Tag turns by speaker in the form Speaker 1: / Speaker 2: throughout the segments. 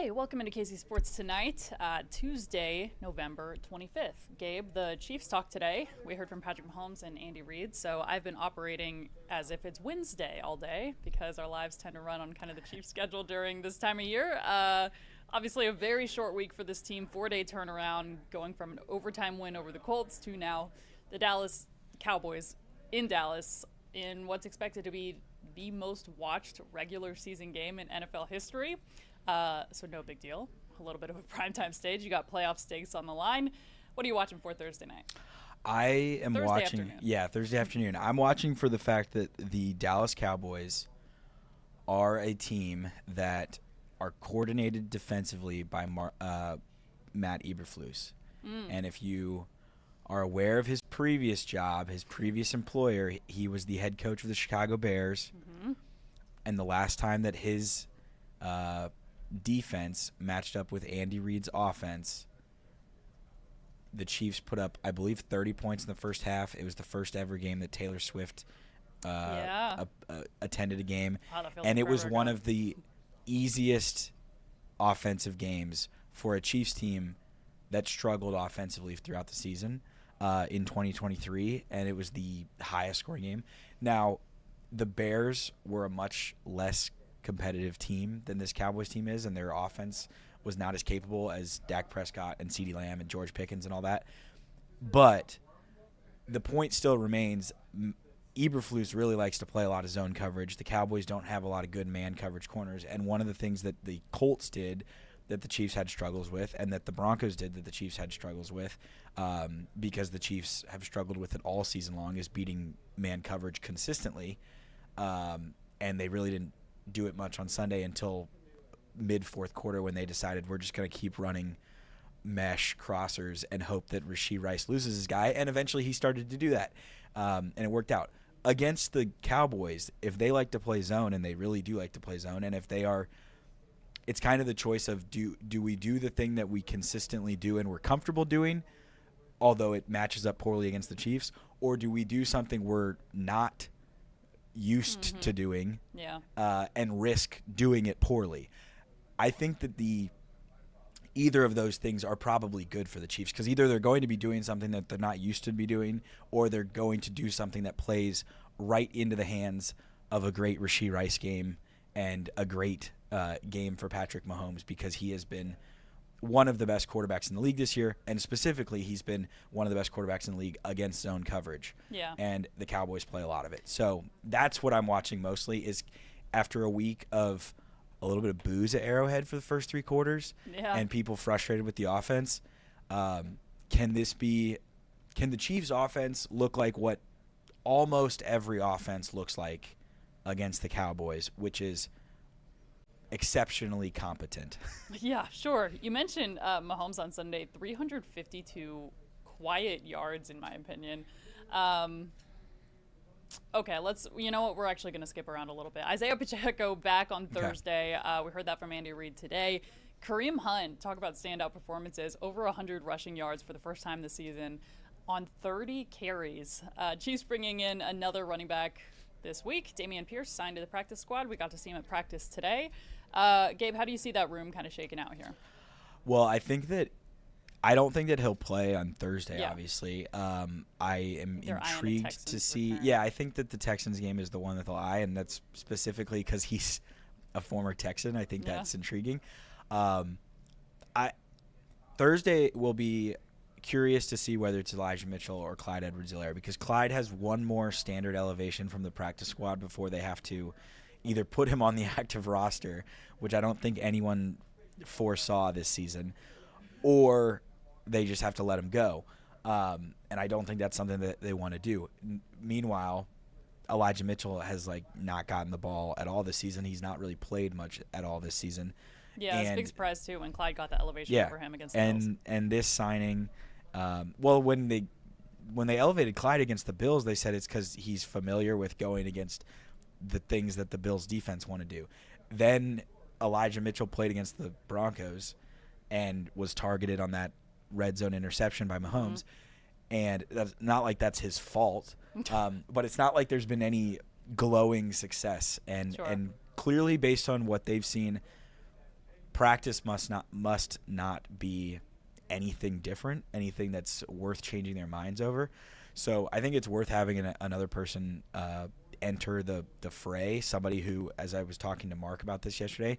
Speaker 1: Hey, welcome into KC Sports Tonight, Tuesday, November 25th. Gabe, the Chiefs talked today. We heard from Patrick Mahomes and Andy Reid, so I've been operating as if it's Wednesday all day because our lives tend to run on kind of the Chiefs schedule during this time of year. Obviously, a very short week for this team, 4-day turnaround, going from an overtime win over the Colts to now the Dallas Cowboys in Dallas in what's expected to be the most watched regular season game in NFL history. So no big deal. A little bit of a primetime stage. You got playoff stakes on the line. What are you watching for Thursday night?
Speaker 2: I am
Speaker 1: Thursday
Speaker 2: watching.
Speaker 1: afternoon.
Speaker 2: Yeah, Thursday afternoon. I'm watching for the fact that the Dallas Cowboys are a team that are coordinated defensively by Matt Eberflus. And if you are aware of his previous job, his previous employer, he was the head coach of the Chicago Bears. And the last time that his defense matched up with Andy Reid's offense, the Chiefs put up, I believe, 30 points in the first half. It was the first ever game that Taylor Swift attended a game.
Speaker 1: Wow, that feels
Speaker 2: And
Speaker 1: like
Speaker 2: it was
Speaker 1: forever
Speaker 2: one
Speaker 1: ago.
Speaker 2: of the easiest offensive games for a Chiefs team that struggled offensively throughout the season in 2023, and it was the highest scoring game. Now, the Bears were a much less competitive team than this Cowboys team is, and their offense was not as capable as Dak Prescott and CeeDee Lamb and George Pickens and all that. But the point still remains, Eberflus really likes to play a lot of zone coverage. The Cowboys don't have a lot of good man coverage corners, and one of the things that the Colts did that the Chiefs had struggles with, and that the Broncos did that the Chiefs had struggles with, because the Chiefs have struggled with it all season long, is beating man coverage consistently, and they really didn't do it much on Sunday until mid-fourth quarter when they decided we're just going to keep running mesh crossers and hope that Rashee Rice loses his guy, and eventually he started to do that, and it worked out. Against the Cowboys, if they like to play zone, and they really do like to play zone, and if they are, it's kind of the choice of do we do the thing that we consistently do and we're comfortable doing, although it matches up poorly against the Chiefs, or do we do something we're not used to doing and risk doing it poorly. I think that either of those things are probably good for the Chiefs, because either they're going to be doing something that they're not used to be doing, or they're going to do something that plays right into the hands of a great Rashee Rice game and a great game for Patrick Mahomes, because he has been one of the best quarterbacks in the league this year, and specifically he's been one of the best quarterbacks in the league against zone coverage.
Speaker 1: Yeah.
Speaker 2: And the Cowboys play a lot of it. So that's what I'm watching mostly, is after a week of a little bit of booze at Arrowhead for the first three quarters and people frustrated with the offense, can the Chiefs offense look like what almost every offense looks like against the Cowboys, which is exceptionally competent?
Speaker 1: Yeah, sure. You mentioned Mahomes on Sunday, 352 quiet yards, in my opinion. Okay, you know what, we're actually going to skip around a little bit. Isaiah Pacheco back on Thursday. We heard that from Andy Reid today. Kareem Hunt, talk about standout performances, over 100 rushing yards for the first time this season on 30 carries. Chiefs bringing in another running back this week. Dameon Pierce signed to the practice squad. We got to see him at practice today. Gabe, how do you see that room kind of shaking out here?
Speaker 2: Well, I don't think that he'll play on Thursday, obviously. I am
Speaker 1: They're eyeing the
Speaker 2: intrigued to
Speaker 1: Texans
Speaker 2: see.
Speaker 1: return.
Speaker 2: Yeah, I think that the Texans game is the one that they'll eye, and that's specifically because he's a former Texan. I think that's intriguing. Thursday will be curious to see whether it's Elijah Mitchell or Clyde Edwards-Helaire, because Clyde has one more standard elevation from the practice squad before they have to either put him on the active roster, which I don't think anyone foresaw this season, or they just have to let him go. And I don't think that's something that they want to do. Meanwhile, Elijah Mitchell has not gotten the ball at all this season. He's not really played much at all this season.
Speaker 1: Yeah, it's a big surprise, too, when Clyde got the elevation over him against the Bills.
Speaker 2: And this signing, when they elevated Clyde against the Bills, they said it's because he's familiar with going against the things that the Bills defense want to do. Then Elijah Mitchell played against the Broncos and was targeted on that red zone interception by Mahomes. And that's not like that's his fault, but it's not like there's been any glowing success. And clearly, based on what they've seen practice must not be anything different, anything that's worth changing their minds over. So I think it's worth having another person enter the fray, somebody who, as I was talking to Mark about this yesterday,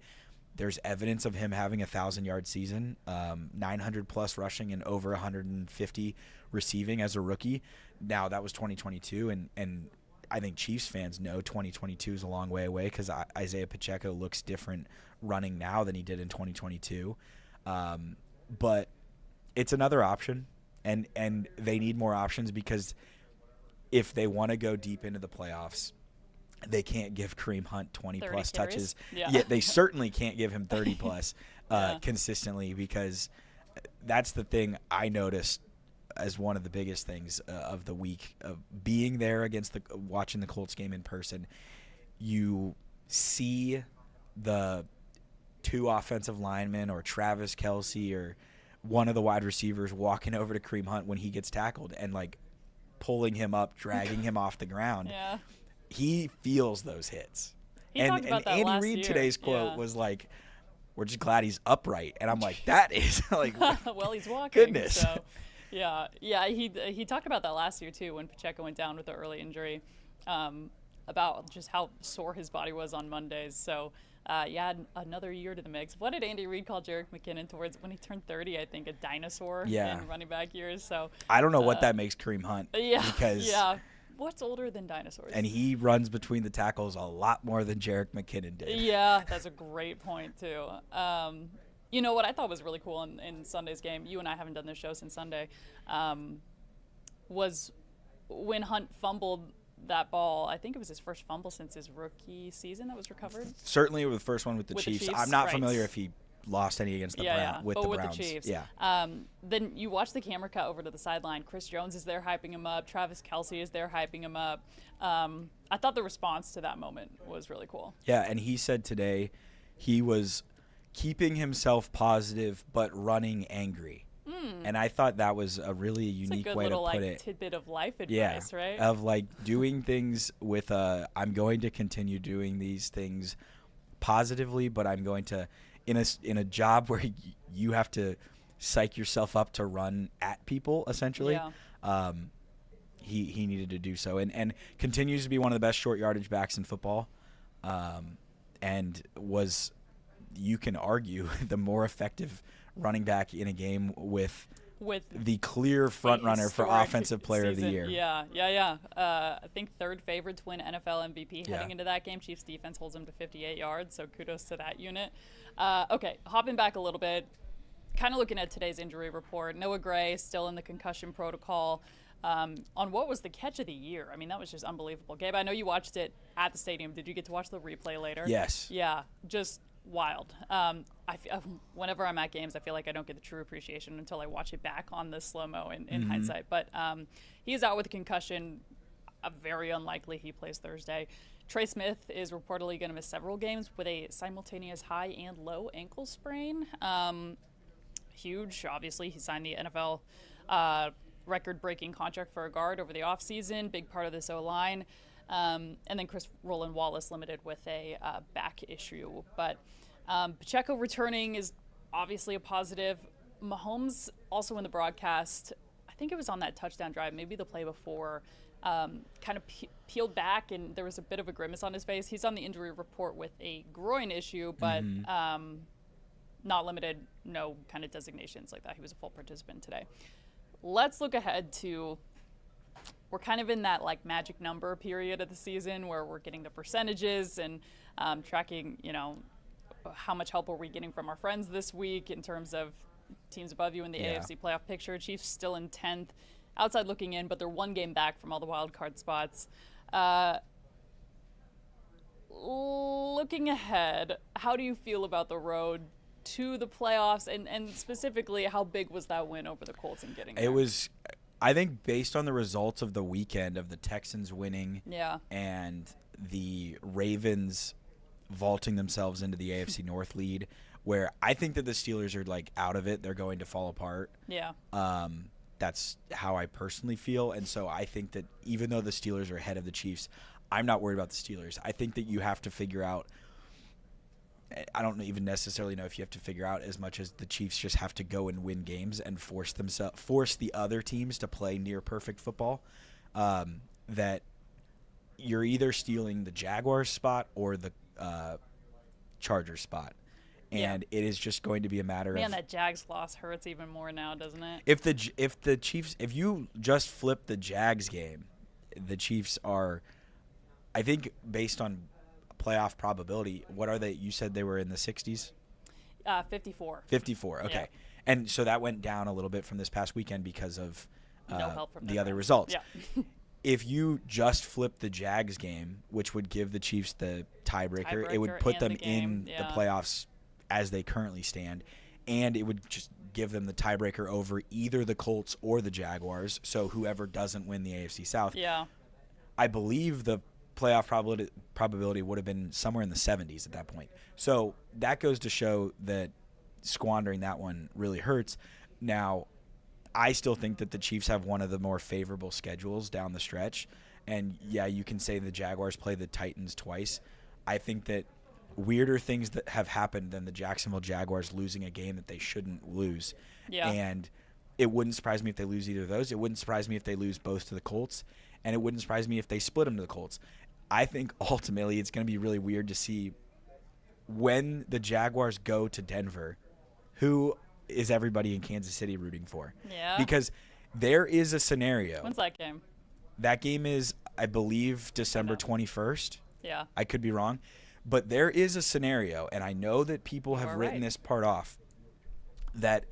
Speaker 2: there's evidence of him having a 1,000-yard season, 900-plus rushing and over 150 receiving as a rookie. Now, that was 2022, and I think Chiefs fans know 2022 is a long way away because Isaiah Pacheco looks different running now than he did in 2022. But it's another option, and they need more options because if they want to go deep into the playoffs, they can't give Kareem Hunt 20-plus touches.
Speaker 1: Yeah.
Speaker 2: Yet they certainly can't give him 30-plus consistently, because that's the thing I noticed as one of the biggest things of the week, of being there watching the Colts game in person. You see the two offensive linemen or Travis Kelce or one of the wide receivers walking over to Kareem Hunt when he gets tackled and like pulling him up, dragging him off the ground.
Speaker 1: Yeah.
Speaker 2: He feels those hits.
Speaker 1: He talked about that
Speaker 2: Andy
Speaker 1: last
Speaker 2: Reid
Speaker 1: year.
Speaker 2: today's quote was like, "We're just glad he's upright." And I'm like, that is like,
Speaker 1: well, he's walking.
Speaker 2: Goodness.
Speaker 1: So, yeah. He talked about that last year too when Pacheco went down with the early injury, about just how sore his body was on Mondays. So, another year to the mix. What did Andy Reid call Jerick McKinnon towards when he turned 30? I think a dinosaur in running back years. So
Speaker 2: I don't know what that makes Kareem Hunt.
Speaker 1: Yeah.
Speaker 2: Because
Speaker 1: what's older than dinosaurs?
Speaker 2: And he runs between the tackles a lot more than Jerick McKinnon did.
Speaker 1: Yeah, that's a great point too. You know what I thought was really cool in Sunday's game, you and I haven't done this show since Sunday, was when Hunt fumbled that ball. I think it was his first fumble since his rookie season that was recovered.
Speaker 2: Certainly the first one with the Chiefs. I'm not familiar if he lost any against the Browns. With the
Speaker 1: Chiefs.
Speaker 2: Yeah.
Speaker 1: Then you watch the camera cut over to the sideline. Chris Jones is there hyping him up. Travis Kelce is there hyping him up. I thought the response to that moment was really cool.
Speaker 2: Yeah, and he said today he was keeping himself positive but running angry. And I thought that was a really unique way to put it. It's a good little
Speaker 1: tidbit of life advice, right?
Speaker 2: Of like doing things with I'm going to continue doing these things positively, but I'm going to in a job where you have to psych yourself up to run at people essentially. Yeah. He needed to do so and continues to be one of the best short yardage backs in football, and was, you can argue, the more effective running back in a game with the clear front runner for offensive player of the year.
Speaker 1: Yeah. I think third favorite to win NFL MVP heading into that game. Chiefs defense holds him to 58 yards, so kudos to that unit. Okay, hopping back a little bit, kind of looking at today's injury report. Noah Gray still in the concussion protocol. On what was the catch of the year? I mean, that was just unbelievable. Gabe, I know you watched it at the stadium. Did you get to watch the replay later?
Speaker 2: Yes.
Speaker 1: Yeah, just wild. Whenever I'm at games, I feel like I don't get the true appreciation until I watch it back on the slow-mo in hindsight. But he's out with a concussion. Very unlikely he plays Thursday. Trey Smith is reportedly going to miss several games with a simultaneous high and low ankle sprain. Huge. Obviously, he signed the NFL record-breaking contract for a guard over the offseason. Big part of this O-line. And then Chris Roland Wallace limited with a back issue. But Pacheco returning is obviously a positive. Mahomes also in the broadcast, I think it was on that touchdown drive, maybe the play before, kind of peeled back and there was a bit of a grimace on his face. He's on the injury report with a groin issue, but not limited, no kind of designations like that. He was a full participant today. Let's look ahead to, we're kind of in that like magic number period of the season where we're getting the percentages and tracking, how much help are we getting from our friends this week in terms of teams above you in the AFC playoff picture. Chiefs still in 10th, outside looking in, but they're one game back from all the wild card spots. Looking ahead, how do you feel about the road to the playoffs, and specifically, how big was that win over the Colts in getting there?
Speaker 2: It was, I think, based on the results of the weekend of the Texans winning and the Ravens vaulting themselves into the AFC North lead, where I think that the Steelers are like out of it. They're going to fall apart.
Speaker 1: Yeah.
Speaker 2: That's how I personally feel. And so I think that even though the Steelers are ahead of the Chiefs, I'm not worried about the Steelers. I think that you have to figure out I don't even necessarily know if you have to figure out as much as the Chiefs just have to go and win games and force the other teams to play near perfect football. That you're either stealing the Jaguars spot or the Chargers spot, and it is just going to be a matter of.
Speaker 1: Man, that Jags loss hurts even more now, doesn't it?
Speaker 2: If the Chiefs, if you just flip the Jags game, the Chiefs are, I think, based on playoff probability, what are they? You said they were in the 60s?
Speaker 1: 54.
Speaker 2: 54, okay.
Speaker 1: Yeah.
Speaker 2: And so that went down a little bit from this past weekend because of
Speaker 1: No help from
Speaker 2: the
Speaker 1: their
Speaker 2: other
Speaker 1: fans.
Speaker 2: results.
Speaker 1: Yeah.
Speaker 2: If you just flip the Jags game, which would give the Chiefs the tiebreaker, it would put
Speaker 1: and
Speaker 2: them
Speaker 1: the game,
Speaker 2: in
Speaker 1: yeah.
Speaker 2: the playoffs as they currently stand, and it would just give them the tiebreaker over either the Colts or the Jaguars, so whoever doesn't win the AFC South.
Speaker 1: Yeah.
Speaker 2: I believe the playoff probability would have been somewhere in the 70s at that point. So that goes to show that squandering that one really hurts. Now, I still think that the Chiefs have one of the more favorable schedules down the stretch. And, yeah, you can say the Jaguars play the Titans twice. I think that weirder things that have happened than the Jacksonville Jaguars losing a game that they shouldn't lose.
Speaker 1: Yeah.
Speaker 2: And it wouldn't surprise me if they lose either of those. It wouldn't surprise me if they lose both to the Colts. And it wouldn't surprise me if they split them to the Colts. I think ultimately it's going to be really weird to see when the Jaguars go to Denver, who is everybody in Kansas City rooting for?
Speaker 1: Yeah.
Speaker 2: Because there is a scenario.
Speaker 1: When's that game?
Speaker 2: That game is, I believe, December 21st.
Speaker 1: Yeah.
Speaker 2: I could be wrong. But there is a scenario, and I know that people have written this part off, that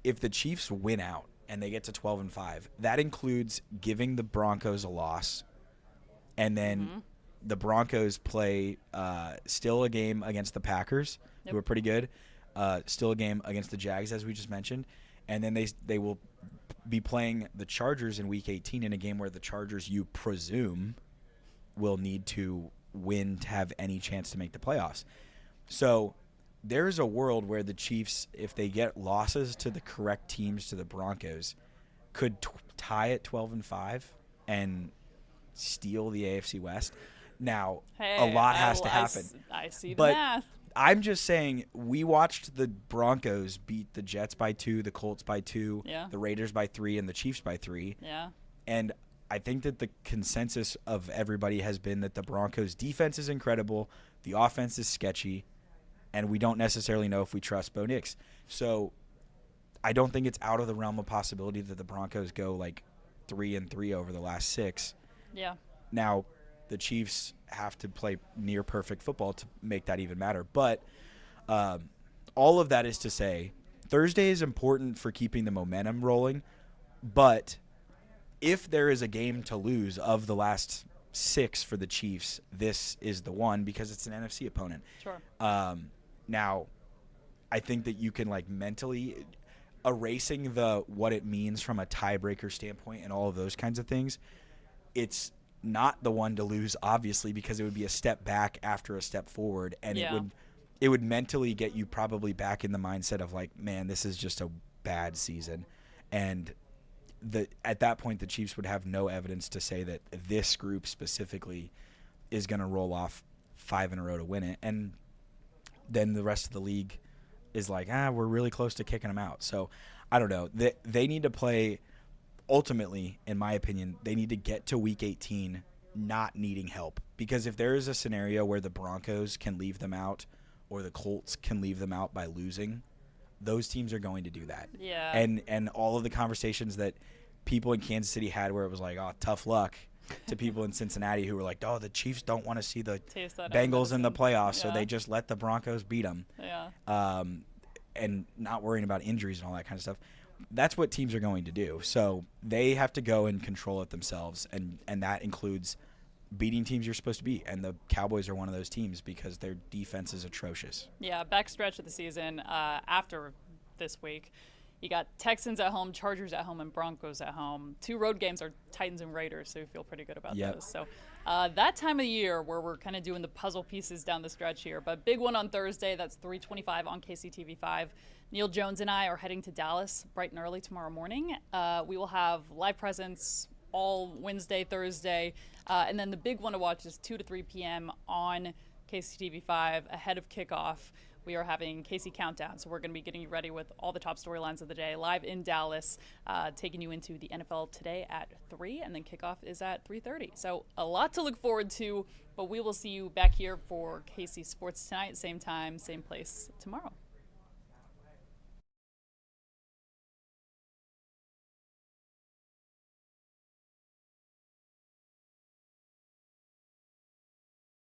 Speaker 2: if the Chiefs win out and they get to 12-5, that includes giving the Broncos a loss, and then the Broncos play still a game against the Packers, who are pretty good, still a game against the Jags, as we just mentioned, and then they will be playing the Chargers in Week 18 in a game where the Chargers, you presume, will need to win to have any chance to make the playoffs. So there's a world where the Chiefs, if they get losses to the correct teams to the Broncos, could tie at 12-5 and steal the AFC West. Now, a lot has to happen.
Speaker 1: I see the
Speaker 2: but
Speaker 1: math.
Speaker 2: I'm just saying, we watched the Broncos beat the Jets by 2, the Colts by 2, the Raiders by 3, and the Chiefs by 3.
Speaker 1: Yeah.
Speaker 2: And I think that the consensus of everybody has been that the Broncos' defense is incredible, the offense is sketchy, and we don't necessarily know if we trust Bo Nix. So I don't think it's out of the realm of possibility that the Broncos go like 3-3 over the last 6.
Speaker 1: Yeah.
Speaker 2: Now, the Chiefs have to play near perfect football to make that even matter. But all of that is to say, Thursday is important for keeping the momentum rolling. But if there is a game to lose of the last 6 for the Chiefs, this is the one because it's an NFC opponent.
Speaker 1: Sure.
Speaker 2: Now, I think that you can like mentally erasing the what it means from a tiebreaker standpoint and all of those kinds of things. It's not the one to lose, obviously, because it would be a step back after a step forward, and it would mentally get you probably back in the mindset of like, man, this is just a bad season, and at that point the Chiefs would have no evidence to say that this group specifically is going to roll off 5 in a row to win it, and then the rest of the league is like, we're really close to kicking them out. So I don't know. They need to play. Ultimately, in my opinion, they need to get to Week 18 not needing help. Because if there is a scenario where the Broncos can leave them out or the Colts can leave them out by losing, those teams are going to do that.
Speaker 1: Yeah.
Speaker 2: And all of the conversations that people in Kansas City had where it was like, oh, tough luck, to people in Cincinnati who were like, oh, the Chiefs don't want to see the Bengals in the playoffs, so they just let the Broncos beat them.
Speaker 1: Yeah.
Speaker 2: And not worrying about injuries and all that kind of stuff. That's what teams are going to do. So they have to go and control it themselves, and that includes beating teams you're supposed to beat. And the Cowboys are one of those teams because their defense is atrocious.
Speaker 1: Yeah, backstretch of the season after this week. You got Texans at home, Chargers at home, and Broncos at home. 2 road games are Titans and Raiders, so we feel pretty good about those. So that time of the year where we're kind of doing the puzzle pieces down the stretch here. But big one on Thursday, that's 3:25 on KCTV5. Neil Jones and I are heading to Dallas bright and early tomorrow morning. We will have live presence all Wednesday, Thursday. And then the big one to watch is 2 to 3 p.m. on KCTV5 ahead of kickoff. We are having Casey Countdown, so we're going to be getting you ready with all the top storylines of the day live in Dallas, taking you into the NFL today at 3, and then kickoff is at 3:30. So a lot to look forward to, but we will see you back here for KC Sports Tonight, same time, same place tomorrow.